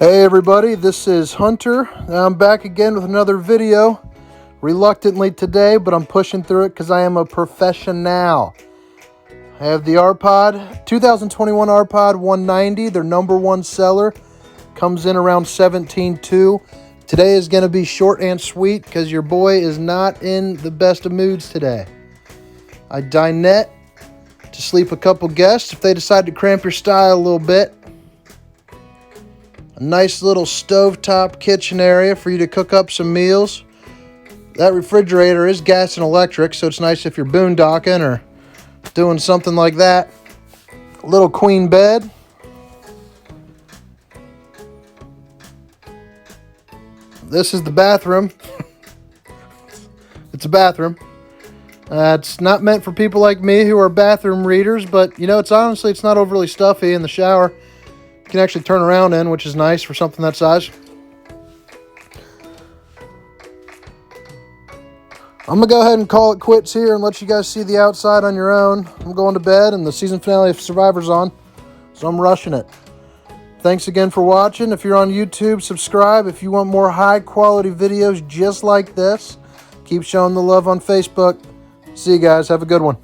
Hey everybody, this is Hunter. I'm back again with another video. Reluctantly today, but I'm pushing through it because I am a professional. I have the ARPOD, 2021 ARPOD 190, their #1 seller. Comes in around 17.2. Today is going to be short and sweet because your boy is not in the best of moods today. I dinette to sleep a couple guests if they decide to cramp your style a little bit. A nice little stovetop kitchen area for you to cook up some meals. That refrigerator is gas and electric, so it's nice if you're boondocking or doing something like that. A little queen bed. This is the bathroom. It's a bathroom. It's not meant for people like me who are bathroom readers, but you know, it's not overly stuffy in the shower. You can actually turn around in, which is nice for something that size. I'm going to go ahead and call it quits here and let you guys see the outside on your own. I'm going to bed and the season finale of Survivor's on, so I'm rushing it. Thanks again for watching. If you're on YouTube, subscribe. If you want more high quality videos just like this, keep showing the love on Facebook. See you guys. Have a good one.